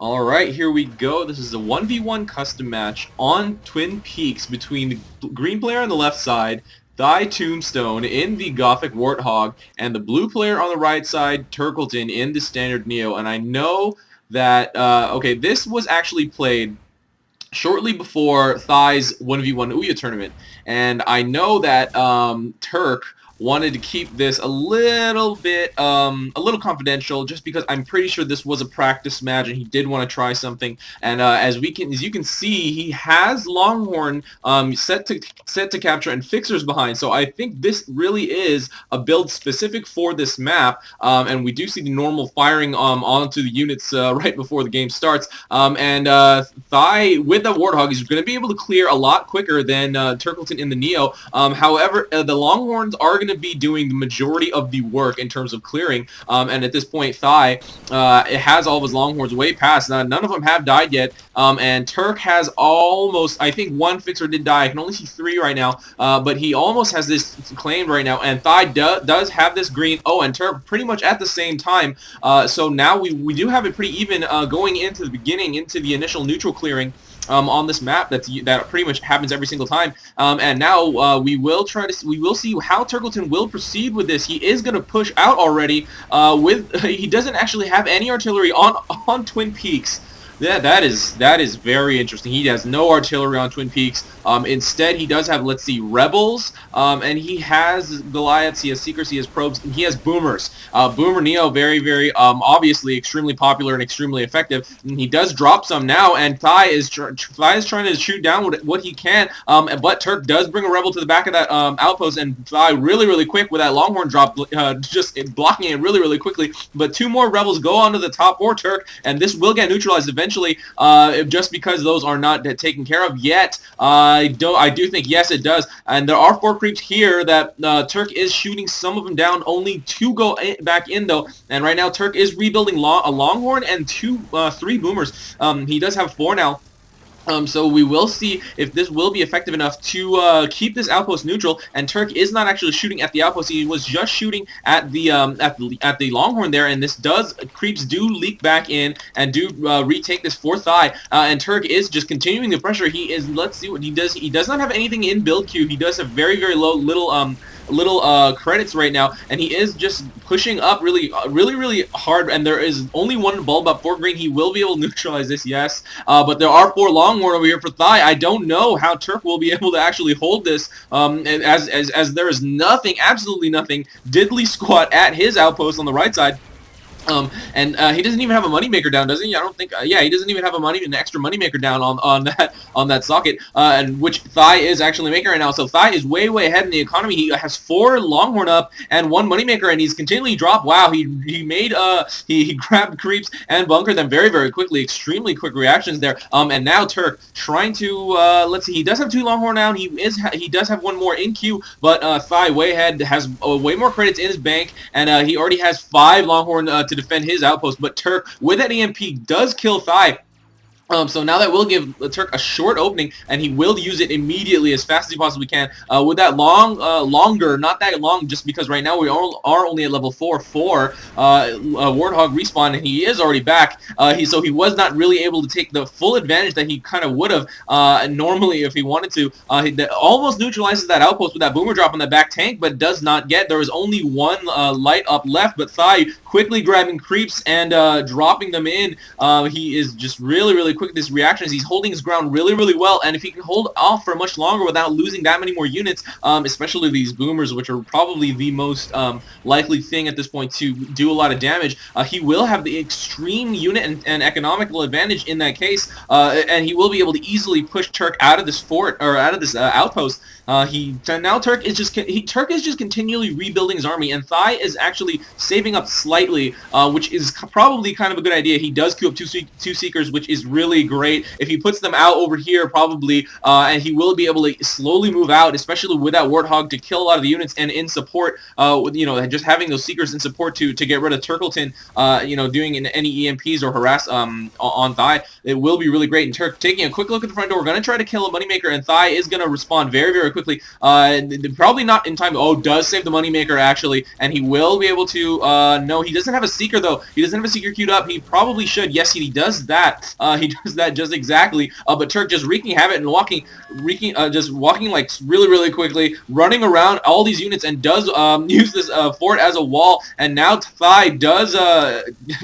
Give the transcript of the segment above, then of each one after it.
Alright, here we go. This is a 1v1 custom match on Twin Peaks between the green player on the left side, ThyTombStone in the Gothic Warthog, and the blue player on the right side, Turkleton in the standard Neo. And I know that, okay, this was actually played shortly before Thai's 1v1 Ouya tournament, and I know that Turk wanted to keep this a little bit a little confidential, just because I'm pretty sure this was a practice match and he did want to try something. And as you can see, he has Longhorn set to capture and fixers behind, so I think this really is a build specific for this map. And we do see the normal firing onto the units right before the game starts. And Thai with the Warthog is going to be able to clear a lot quicker than Turkleton in the Neo. However, the Longhorns are going to be doing the majority of the work in terms of clearing. And at this point, Thai it has all of his Longhorns way past. None of them have died yet. And Turk has almost, I think one fixer did die. I can only see 3 right now. But he almost has this claimed right now. And Thai does have this green. Oh, and Turk pretty much at the same time. So now we do have it pretty even going into the beginning, into the initial neutral clearing. On this map that pretty much happens every single time. And now we will see how Turkleton will proceed with this. He is going to push out already he doesn't actually have any artillery on Twin Peaks. Yeah, that is very interesting. He has no artillery on Twin Peaks. Instead, he does have, let's see, Rebels, and he has Goliaths, he has Seekers, he has Probes, and he has Boomers. Boomer Neo, very, very obviously extremely popular and extremely effective. And he does drop some now, and Thai is trying to shoot down what he can. But Turk does bring a Rebel to the back of that outpost, and Thai really, really quick with that Longhorn drop, just blocking it really, really quickly. But 2 more Rebels go onto the top for Turk, and this will get neutralized eventually. Just because those are not taken care of yet. I do think, yes, it does. And there are 4 creeps here that Turk is shooting some of them down. Only 2 go back in, though. And right now, Turk is rebuilding a Longhorn and 3 Boomers. He does have 4 now. So we will see if this will be effective enough to keep this outpost neutral. And Turk is not actually shooting at the outpost; he was just shooting at the Longhorn there. And this creeps do leak back in and do retake this 4th eye. And Turk is just continuing the pressure. He is. Let's see what he does. He does not have anything in build queue. He does have very, very little credits right now, and he is just pushing up really hard. And there is only 1 bulb up for green. He will be able to neutralize this, yes. But there are 4 Longhorn over here for Thai. I don't know how Turk will be able to actually hold this, as there is nothing, absolutely nothing, diddly squat at his outpost on the right side. And he doesn't even have a moneymaker down, does he? I don't think. Yeah, he doesn't even have an extra moneymaker down on that socket, and which Thai is actually making right now. So Thai is way ahead in the economy. He has 4 Longhorn up and 1 moneymaker, and he's continually dropped. Wow, he made he grabbed creeps and bunkered them very quickly. Extremely quick reactions there. And now Turk trying to let's see. He does have 2 Longhorn now. He does have 1 more in queue, but Thai way ahead, has way more credits in his bank, and he already has 5 Longhorn to defend his outpost. But Turk with that EMP does kill Thai. So now that will give Turk a short opening, and he will use it immediately as fast as he possibly can. With that longer, not that long, just because right now we are only at level 4 for Warthog respawn, and he is already back. So he was not really able to take the full advantage that he kind of would have normally if he wanted to. He almost neutralizes that outpost with that boomer drop on the back tank, but does not get. There is only 1 light up left, but Thai quickly grabbing creeps and dropping them in. He is just really quick with his reactions. He's holding his ground really well, and if he can hold off for much longer without losing that many more units, especially these boomers, which are probably the most likely thing at this point to do a lot of damage, he will have the extreme unit and economical advantage in that case, and he will be able to easily push Turk out of this fort, or out of this outpost. Now Turk is just continually rebuilding his army, and Thai is actually saving up slightly, which is probably kind of a good idea. He does queue up 2 Seekers, which is really great. If he puts them out over here, probably, and he will be able to slowly move out, especially with that Warthog, to kill a lot of the units, and in support, just having those Seekers in support to get rid of Turkleton, doing any EMPs or harass on Thai, it will be really great. And Turk taking a quick look at the front door, we're going to try to kill a moneymaker, and Thai is going to respond very quickly quickly. Probably not in time. Oh, does save the Moneymaker, actually, and he will be able to, no, he doesn't have a Seeker, though. He doesn't have a Seeker queued up. He probably should. Yes, he does that. He does that just exactly. But Turk just wreaking havoc and just walking like really quickly, running around all these units, and does use this fort as a wall. And now Thy does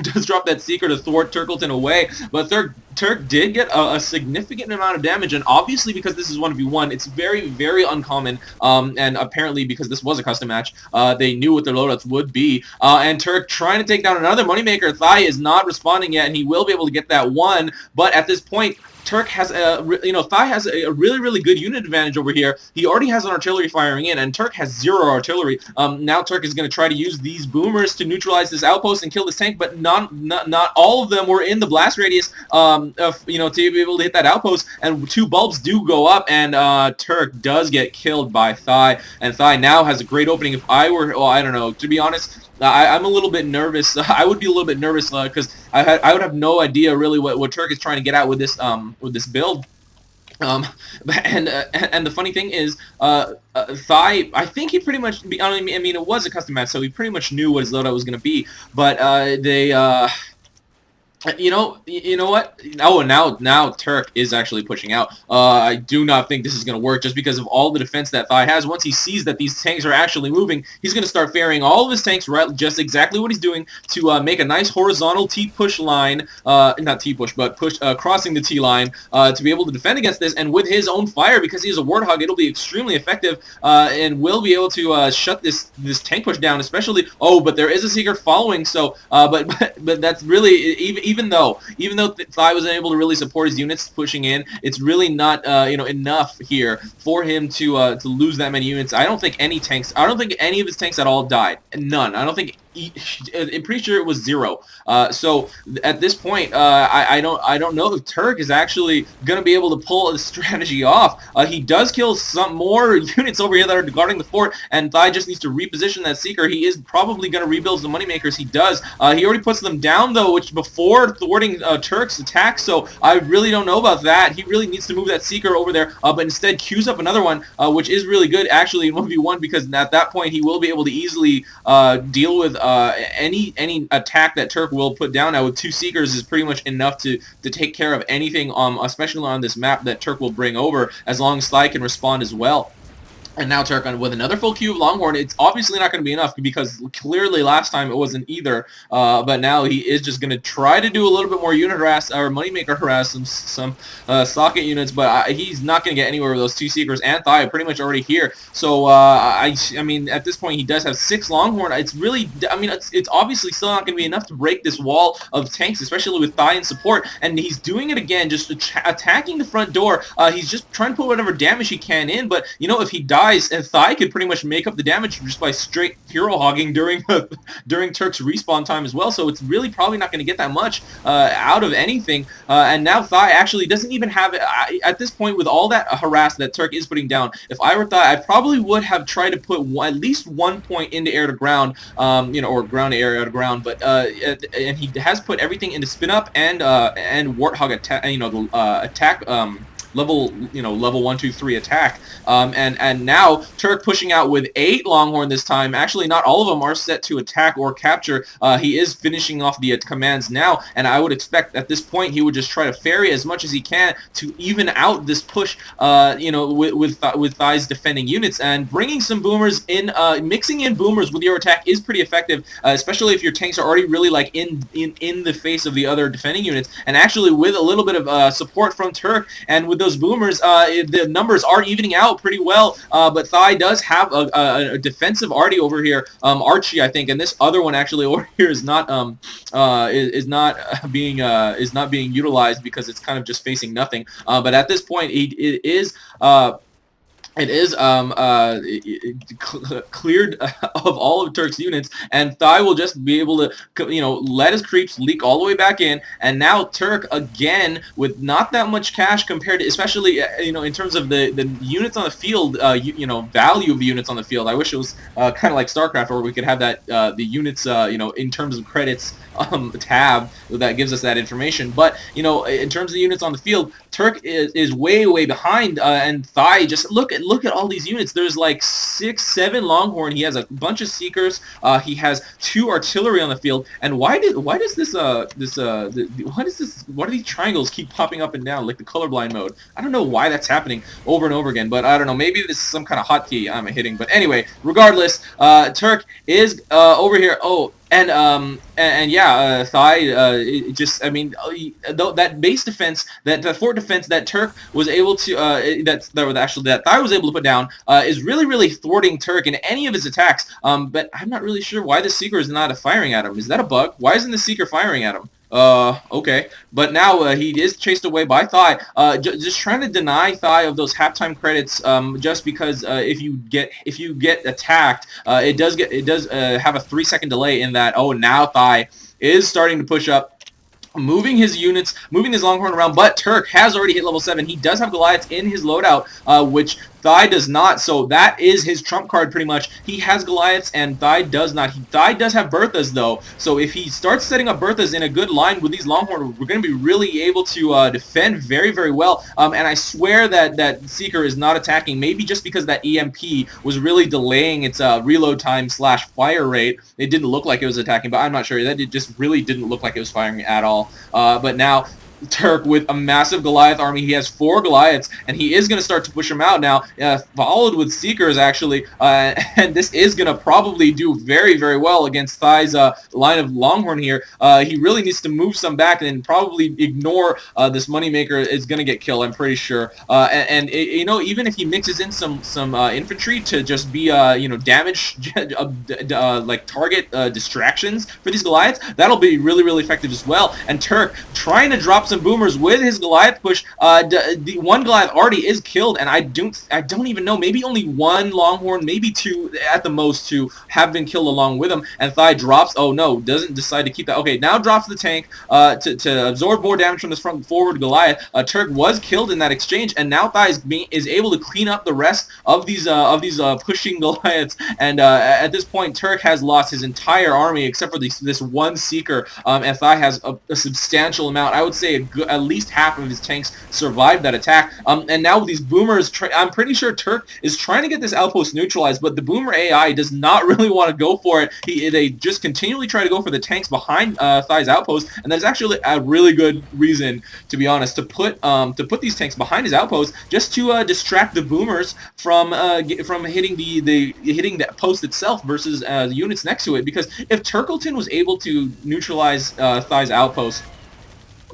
does drop that Seeker to thwart Turkleton away, but Turk did get a significant amount of damage, and obviously because this is 1v1, it's very uncommon, and apparently because this was a custom match, they knew what their loadouts would be, and Turk trying to take down another Moneymaker. Thigh is not responding yet, and he will be able to get that one, but at this point, Turk has Thigh has a really good unit advantage over here. He already has an artillery firing in, and Turk has 0 artillery. Now Turk is going to try to use these boomers to neutralize this outpost and kill this tank, but not all of them were in the blast radius to be able to hit that outpost, and 2 bulbs do go up, and Turk does get killed by Thigh, and Thigh now has a great opening. If I were, well, I don't know, to be honest, I'm a little bit nervous. I would be a little bit nervous because I would have no idea really what Turk is trying to get at with this build. And the funny thing is, Thigh, I think he pretty much, I mean, it was a custom match, so he pretty much knew what his loadout was going to be. But you know what? Oh, now Turk is actually pushing out. I do not think this is going to work just because of all the defense that Thigh has. Once he sees that these tanks are actually moving, he's going to start ferrying all of his tanks right, just exactly what he's doing to make a nice horizontal T-push line, not T-push, but push crossing the T-line to be able to defend against this. And with his own fire, because he is a Warthog, it'll be extremely effective and will be able to shut this tank push down, especially. Oh, but there is a Seeker following, so but that's really even though Thigh was unable to really support his units pushing in, it's really not enough here for him to lose that many units. I don't think any of his tanks at all died. None. I don't think. I'm pretty sure it was 0. So at this point, I don't know if Turk is actually going to be able to pull a strategy off. He does kill some more units over here that are guarding the fort, and Thigh just needs to reposition that Seeker. He is probably going to rebuild the Moneymakers. He does. He already puts them down, though, which before thwarting Turk's attack, so I really don't know about that. He really needs to move that Seeker over there, but instead queues up another one, which is really good, actually, in 1v1, because at that point, he will be able to easily deal with any attack that Turk will put down. Now with 2 Seekers is pretty much enough to take care of anything, especially on this map, that Turk will bring over, as long as Thigh can respond as well. And now Turk with another full queue of Longhorn. It's obviously not going to be enough because clearly last time it wasn't either. But now he is just going to try to do a little bit more unit harass or Moneymaker harass, some socket units. But he's not going to get anywhere with those 2 Seekers, and Thigh are pretty much already here. So I mean, at this point he does have 6 Longhorn. It's really, I mean, it's obviously still not going to be enough to break this wall of tanks, especially with Thigh in support. And he's doing it again, just attacking the front door. He's just trying to put whatever damage he can in. But if he dies, and Thigh could pretty much make up the damage just by straight hero hogging during Turk's respawn time as well. So it's really probably not going to get that much out of anything. And now Thigh actually doesn't even have it at this point with all that harass that Turk is putting down. If I were Thigh, I probably would have tried to put at least 1 point into air to ground, or ground to air to ground. But and he has put everything into spin up and Warthog attack, attack. Level 1, 2, 3 attack, and now Turk pushing out with 8 Longhorn this time. Actually, not all of them are set to attack or capture. He is finishing off the commands now, and I would expect at this point he would just try to ferry as much as he can to even out this push. With Thigh's defending units, and bringing some boomers in, mixing in boomers with your attack is pretty effective, especially if your tanks are already really like in the face of the other defending units. And actually, with a little bit of support from Turk and with those boomers, the numbers are evening out pretty well, but Thigh does have a defensive Artie over here, Archie, I think, and this other one actually over here is not being utilized because it's kind of just facing nothing. But at this point, it is cleared of all of Turk's units, and Thigh will just be able to, let his creeps leak all the way back in. And now Turk, again, with not that much cash compared to, especially, in terms of the units on the field, value of the units on the field. I wish it was kind of like StarCraft, where we could have that, the units, in terms of credits tab that gives us that information. But, in terms of the units on the field, Turk is way behind, and Thigh, just look at look at all these units. There's like 6, 7 Longhorn. He has a bunch of Seekers. He has 2 artillery on the field. And why do these triangles keep popping up and down like the colorblind mode? I don't know why that's happening over and over again, but I don't know. Maybe this is some kind of hotkey I'm hitting. But anyway, regardless, Turk is over here. Oh, and yeah, Thigh, just, I mean, that base defense, that fort defense that Turk was able to, that Thigh was able to put down, is really, really thwarting Turk in any of his attacks. But I'm not really sure why the Seeker is not firing at him. Is that a bug? Why isn't the Seeker firing at him? Okay, but now he is chased away by Thigh, just trying to deny Thigh of those halftime credits, just because if you get attacked, it does have a 3-second delay in that. Oh, now Thigh is starting to push up, moving his units, moving his Longhorn around, but Turk has already hit level 7. He does have Goliaths in his loadout, which Thigh does not, so that is his trump card pretty much. He has Goliaths and Thigh does not. Thigh does have Berthas though, so if he starts setting up Berthas in a good line with these Longhorn, we're going to be really able to defend very, very well. And I swear that Seeker is not attacking, maybe just because that EMP was really delaying its reload time / fire rate. It didn't look like it was attacking, but I'm not sure. That it just really didn't look like it was firing at all. But now Turk with a massive Goliath army. He has 4 Goliaths, and he is going to start to push them out now, followed with Seekers, actually, and this is going to probably do very, very well against Thigh's line of Longhorn here. He really needs to move some back and probably ignore this Moneymaker. Is going to get killed, I'm pretty sure. You know, even if he mixes in some infantry to just be, you know, damage, like target distractions for these Goliaths, that'll be really, really effective as well. And Turk trying to drop some boomers with his Goliath push. The one Goliath already is killed, and I don't even know. Maybe only 1 Longhorn, maybe 2 at the most, 2 have been killed along with him. And Thigh drops. Oh no, doesn't decide to keep that. Okay, now drops the tank to absorb more damage from this front forward Goliath. Turk was killed in that exchange, and now Thigh is able to clean up the rest of these pushing Goliaths. And at this point, Turk has lost his entire army except for this one Seeker. And Thigh has a substantial amount. I would say at least half of his tanks survived that attack. And now with these boomers, I'm pretty sure Turk is trying to get this outpost neutralized, but the boomer AI does not really want to go for it. They just continually try to go for the tanks behind Thigh's outpost, and there's actually a really good reason, to be honest, to put these tanks behind his outpost, just to distract the boomers from hitting hitting the post itself versus the units next to it. Because if Turkleton was able to neutralize Thigh's outpost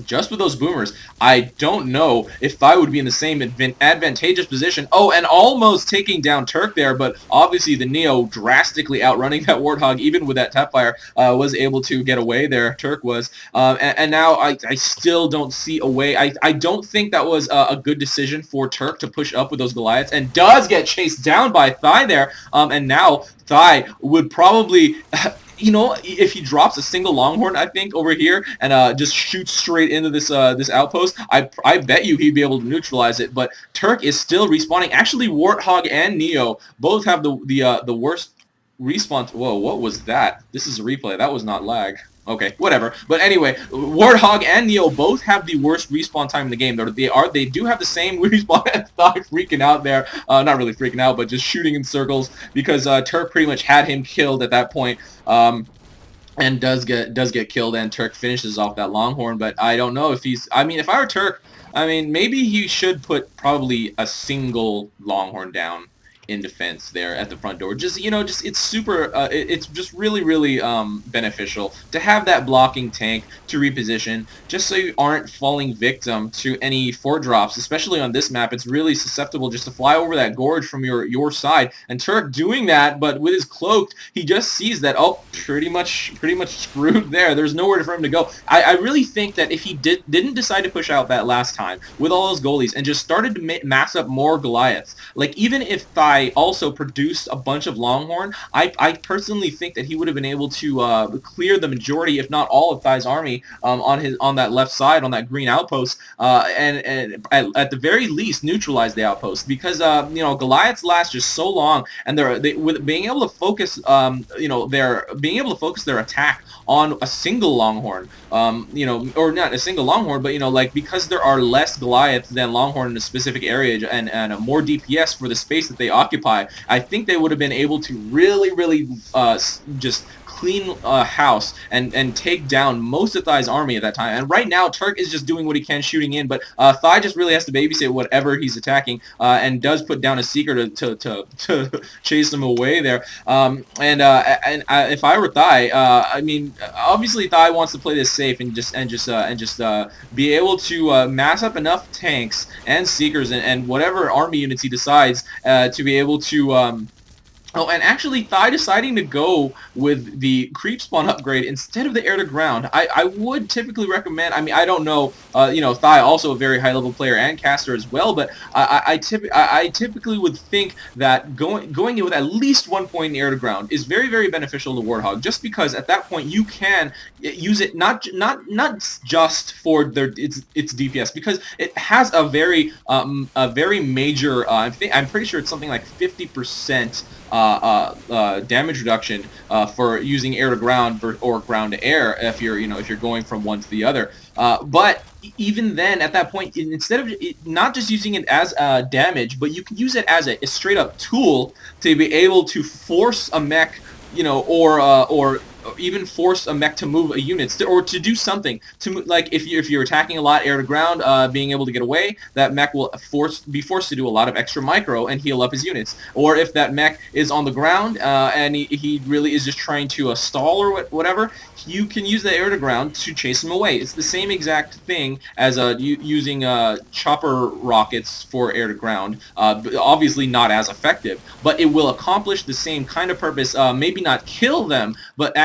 just with those boomers, I don't know if Thigh would be in the same advantageous position. Oh, and almost taking down Turk there, but obviously the Neo drastically outrunning that Warthog, even with that Tapfire, was able to get away there. Turk was. And now I still don't see a way. I don't think that was a good decision for Turk to push up with those Goliaths, and does get chased down by Thigh there. And now Thigh would probably... You know, if he drops a single Longhorn, I think, over here, and just shoots straight into this outpost, I bet you he'd be able to neutralize it. But Turk is still respawning. Actually, Warthog and Neo both have the worst respawn. Whoa, what was that? This is a replay. That was not lag. Okay, whatever. But anyway, Warthog and Neo both have the worst respawn time in the game. They do have the same respawn. Thigh freaking out there. Not really freaking out, but just shooting in circles, because Turk pretty much had him killed at that point. And does get killed, and Turk finishes off that Longhorn. But I don't know if he's... I mean, if I were Turk, I mean, maybe he should put probably a single Longhorn down in defense there at the front door. Just, you know, just it's super, it's just really, really beneficial to have that blocking tank to reposition, just so you aren't falling victim to any fort drops. Especially on this map, it's really susceptible just to fly over that gorge from your side. And Turk doing that, but with his cloaked, he just sees that, oh, pretty much screwed there. There's nowhere for him to go. I really think that if he didn't decide to push out that last time with all those goalies and just started to mass up more Goliaths, like even if Thigh Thai also produced a bunch of Longhorn, I personally think that he would have been able to clear the majority, if not all, of Thai's army on that left side, on that green outpost, and at the very least neutralize the outpost, because Goliaths last just so long, and with being able to focus being able to focus their attack on a single Longhorn, or not a single Longhorn, but like, because there are less Goliaths than Longhorn in a specific area, and a more DPS for the space that they occupy, I think they would have been able to really just clean house and take down most of Thai's army at that time. And right now, Turk is just doing what he can, shooting in, but Thai just really has to babysit whatever he's attacking, and does put down a Seeker to chase him away there. If I were Thai, I mean, obviously Thai wants to play this safe and just be able to mass up enough tanks and Seekers and whatever army units he decides to be able to. Oh, and actually, Thai deciding to go with the creep spawn upgrade instead of the air to ground, I would typically recommend. I mean, I don't know, Thai also a very high level player and caster as well, but I typically would think that going in with at least 1 point in air to ground is very beneficial to Warthog, just because at that point you can use it not just for its DPS, because it has a very major. I'm pretty sure it's something like 50%. Damage reduction for using air to ground or ground to air if you're going from one to the other. But even then, at that point, instead of not just using it as damage, but you can use it as a straight up tool to be able to force a mech, or even force a mech to move a unit, or to do something to, like, if you're attacking a lot air to ground, being able to get away, that mech will be forced to do a lot of extra micro and heal up his units. Or if that mech is on the ground and he really is just trying to stall or whatever, you can use the air to ground to chase him away. It's the same exact thing as using chopper rockets for air to ground. Obviously not as effective, but it will accomplish the same kind of purpose. Maybe not kill them, but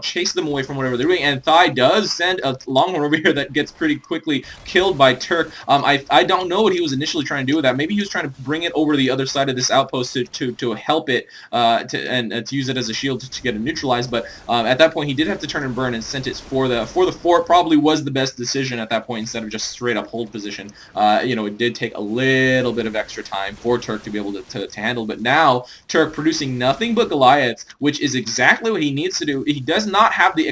chase them away from whatever they're doing. And Thai does send a Longhorn over here that gets pretty quickly killed by Turk. I don't know what he was initially trying to do with that. Maybe he was trying to bring it over the other side of this outpost to help it, to use it as a shield to get it neutralized. But at that point, he did have to turn and burn and sent it for the fort. Probably was the best decision at that point, instead of just straight up hold position. It did take a little bit of extra time for Turk to be able to handle. But now Turk producing nothing but Goliaths, which is exactly what he needs to do. He does not have the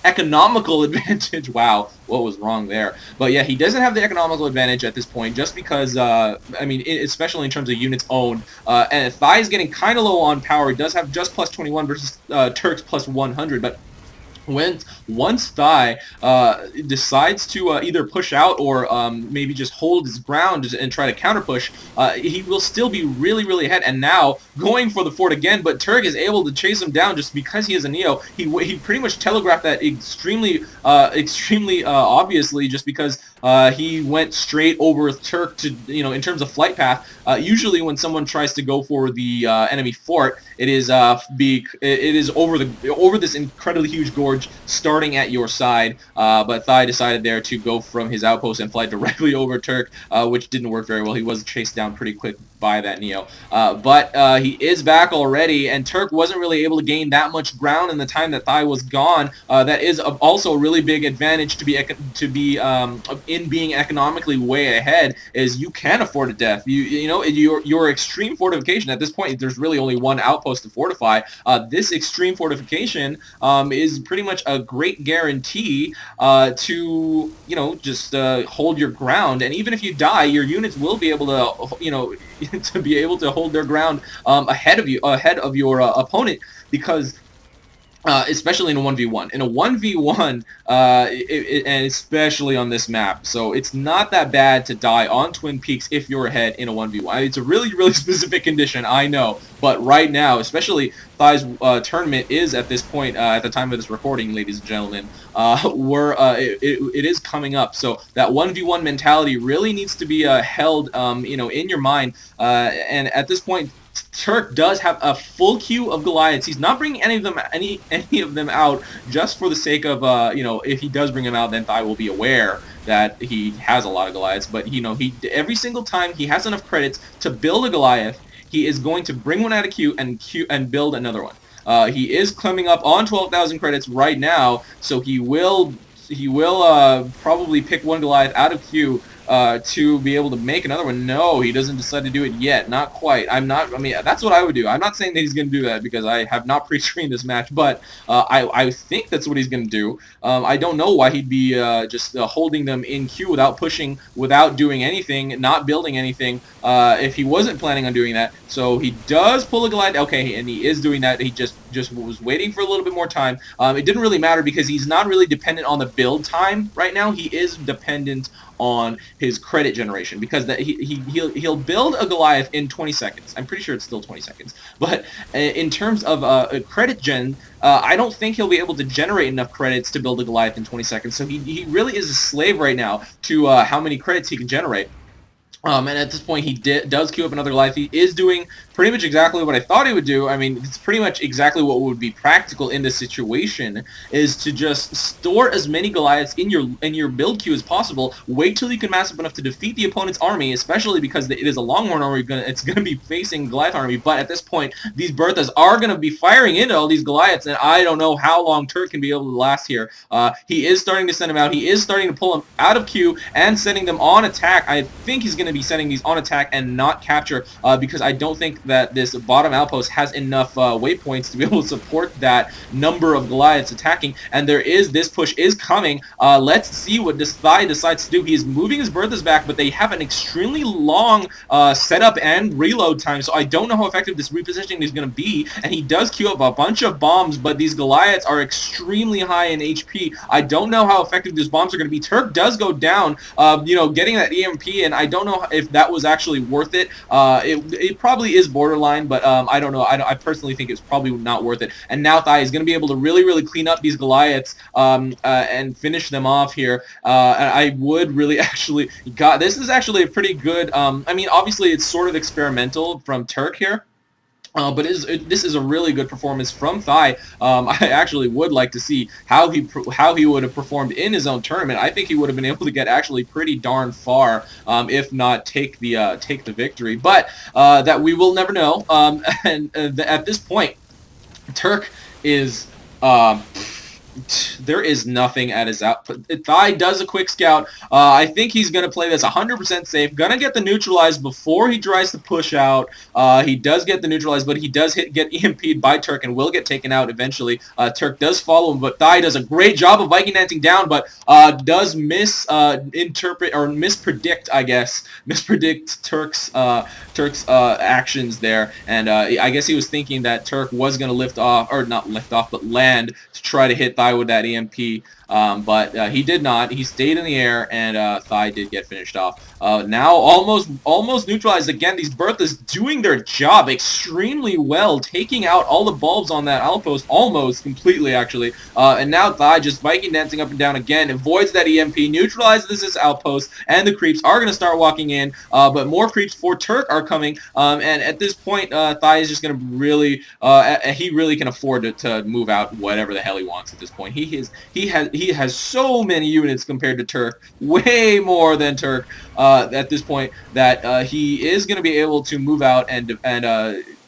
economical advantage. Wow, what was wrong there? But yeah, he doesn't have the economical advantage at this point, just because, especially in terms of units owned. And Thai is getting kind of low on power. He does have just plus 21 versus Turk's plus 100, but once Thai decides to either push out or maybe just hold his ground and try to counter push, he will still be really ahead. And now going for the fort again, but Turk is able to chase him down just because he is a Neo. He pretty much telegraphed that extremely obviously, just because he went straight over Turk to, in terms of flight path. Usually when someone tries to go for the enemy fort, it is over this incredibly huge gorge starting at your side, but Thai decided there to go from his outpost and fly directly over Turk, which didn't work very well. He was chased down pretty quick by that Neo, but he is back already, and Turk wasn't really able to gain that much ground in the time that Thai was gone. That is also a really big advantage to be in being economically way ahead, is you can afford a death. Your extreme fortification at this point, there's really only one outpost to fortify. This extreme fortification is pretty much a great guarantee to just hold your ground, and even if you die, your units will be able to to be able to hold their ground ahead of your opponent, because especially in a 1v1. In a 1v1, and especially on this map, so it's not that bad to die on Twin Peaks if you're ahead in a 1v1. It's a really specific condition, I know, But right now, especially Thai's tournament is at this point, at the time of this recording, ladies and gentlemen, it is coming up. So that 1v1 mentality really needs to be held, in your mind. And at this point, Turk does have a full queue of Goliaths. He's not bringing any of them out just for the sake of, if he does bring them out, then Thai will be aware that he has a lot of Goliaths. But, every single time he has enough credits to build a Goliath, he is going to bring one out of queue and build another one. He is coming up on 12,000 credits right now, so he will probably pick one Goliath out of queue to be able to make another one. No, he doesn't decide to do it yet. Not quite. That's what I would do. I'm not saying that he's going to do that because I have not pre-screened this match, but I think that's what he's going to do. I don't know why he'd be just holding them in queue without pushing, without doing anything, not building anything, if he wasn't planning on doing that. So he does pull a Goliath. Okay, and he is doing that. He just was waiting for a little bit more time. It didn't really matter because he's not really dependent on the build time right now. He is dependent on his credit generation because he'll build a Goliath in 20 seconds. I'm pretty sure it's still 20 seconds. But in terms of credit gen, I don't think he'll be able to generate enough credits to build a Goliath in 20 seconds. So he really is a slave right now to how many credits he can generate. And at this point, he does queue up another Goliath. He is doing pretty much exactly what I thought he would do. I mean, it's pretty much exactly what would be practical in this situation, is to just store as many Goliaths in your build queue as possible. Wait till you can mass up enough to defeat the opponent's army, especially because it is a Longhorn army. It's going to be facing Goliath army. But at this point, these Berthas are going to be firing into all these Goliaths, and I don't know how long Turk can be able to last here. He is starting to send them out. He is starting to pull them out of queue and sending them on attack. I think he's going to be sending these on attack and not capture because I don't think that this bottom outpost has enough waypoints to be able to support that number of Goliaths attacking, and this push is coming. Let's see what this Thai decides to do. He is moving his Berthas back, but they have an extremely long setup and reload time, so I don't know how effective this repositioning is going to be, and he does queue up a bunch of bombs, but these Goliaths are extremely high in HP. I don't know how effective these bombs are going to be. Turk does go down, getting that EMP, and I don't know if that was actually worth it. It probably is borderline, but I don't know. I personally think it's probably not worth it. And now Thai is going to be able to really clean up these Goliaths and finish them off here. And I would really actually... God, this is actually a pretty good... I mean, obviously, it's sort of experimental from Turk here. But this is a really good performance from Thai. I actually would like to see how he would have performed in his own tournament. I think he would have been able to get actually pretty darn far, if not take the victory. But that we will never know. At this point, Turk is. There is nothing at his output. Thai does a quick scout. I think he's going to play this 100% safe. Going to get the neutralized before he tries to push out. He does get the neutralized, but he does get EMP'd by Turk and will get taken out eventually. Turk does follow him, but Thai does a great job of Viking dancing down, but does mispredict, I guess. Mispredict Turk's actions there, and I guess he was thinking that Turk was going to lift off, or not lift off, but land to try to hit Thai with that EMP, but he did not. He stayed in the air, and Thai did get finished off. Now almost neutralized again. These Berthas doing their job extremely well, taking out all the bulbs on that outpost almost completely, actually. And now Thai just Viking dancing up and down again, avoids that EMP, neutralizes this outpost, and the creeps are going to start walking in, but more creeps for Turk are coming, and at this point, Thai is just going to really, he really can afford to move out whatever the hell he wants at this point. He has so many units compared to Turk, way more than Turk at this point, that he is going to be able to move out and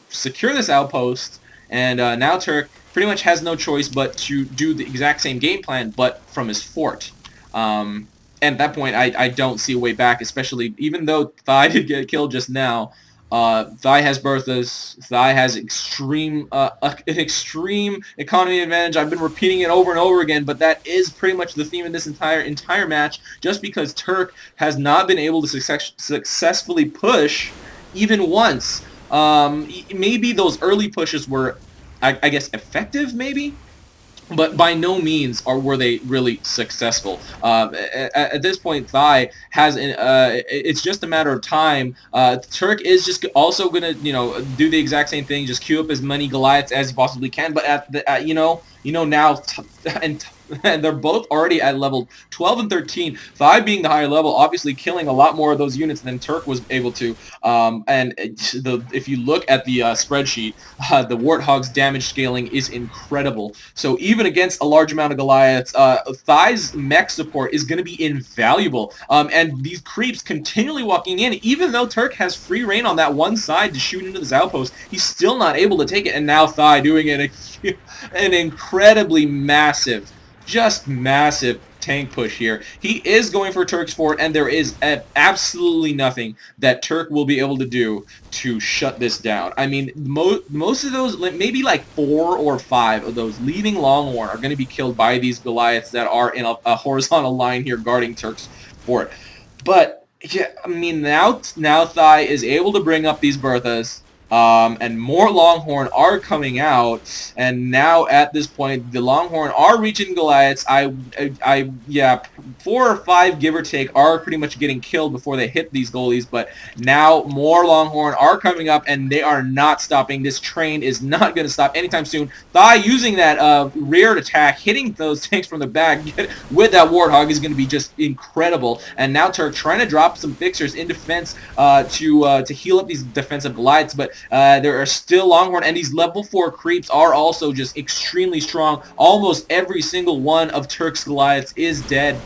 secure this outpost. And now Turk pretty much has no choice but to do the exact same game plan, but from his fort. And at that point, I don't see a way back, especially even though Thai did get killed just now. Thai has Berthas. Thai has an extreme economy advantage. I've been repeating it over and over again, but that is pretty much the theme of this entire match. Just because Turk has not been able to successfully push even once. Maybe those early pushes were, I guess, effective. Maybe. but by no means were they really successful. At this point, Thai has it's just a matter of time. Turk is just also gonna do the exact same thing, just queue up as many Goliaths as he possibly can. But now and they're both already at level 12 and 13. Thai being the higher level, obviously killing a lot more of those units than Turk was able to. If you look at the spreadsheet, the Warthog's damage scaling is incredible. So even against a large amount of Goliaths, Thai's mech support is going to be invaluable. And these creeps continually walking in, even though Turk has free reign on that one side to shoot into this outpost, he's still not able to take it. And now Thai doing an incredibly massive, just massive tank push here. He is going for Turk's fort, and there is absolutely nothing that Turk will be able to do to shut this down. I mean, most of those, maybe like 4 or 5 of those leading Longhorn are going to be killed by these Goliaths that are in a horizontal line here guarding Turk's fort. But yeah, I mean, now Thai is able to bring up these Berthas. And more Longhorn are coming out, and now at this point, the Longhorn are reaching Goliaths. Yeah, 4 or 5, give or take, are pretty much getting killed before they hit these goalies, but now more Longhorn are coming up, and they are not stopping. This train is not going to stop anytime soon. Thai using that rear attack, hitting those tanks from the back with that Warthog is going to be just incredible, and now Turk trying to drop some fixers in defense to heal up these defensive Goliaths, but there are still Longhorn, and these level 4 creeps are also just extremely strong. Almost every single one of Turk's Goliaths is dead.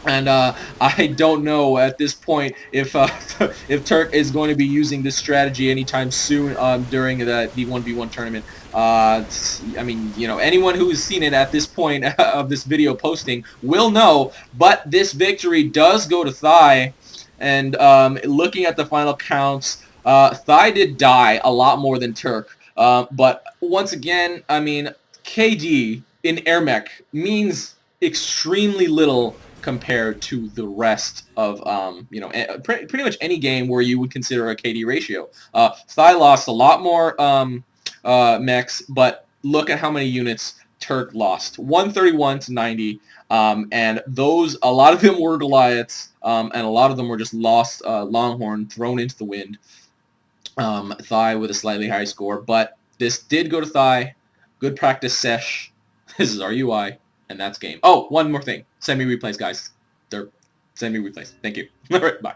And I don't know at this point if if Turk is going to be using this strategy anytime soon during the 1v1 tournament. I mean, anyone who has seen it at this point of this video posting will know, but this victory does go to Thai. And looking at the final counts, Thai did die a lot more than Turk. But once again, I mean, KD in AirMech means extremely little compared to the rest of, pretty much any game where you would consider a KD ratio. Thai lost a lot more mechs, but look at how many units Turk lost. 131 to 90. And a lot of them were Goliaths, and a lot of them were just lost Longhorn thrown into the wind. Thai with a slightly high score, but this did go to Thai. Good practice sesh. This is our UI, and that's game. Oh, one more thing. Send me replays, guys. Send me replays. Thank you. All right, bye.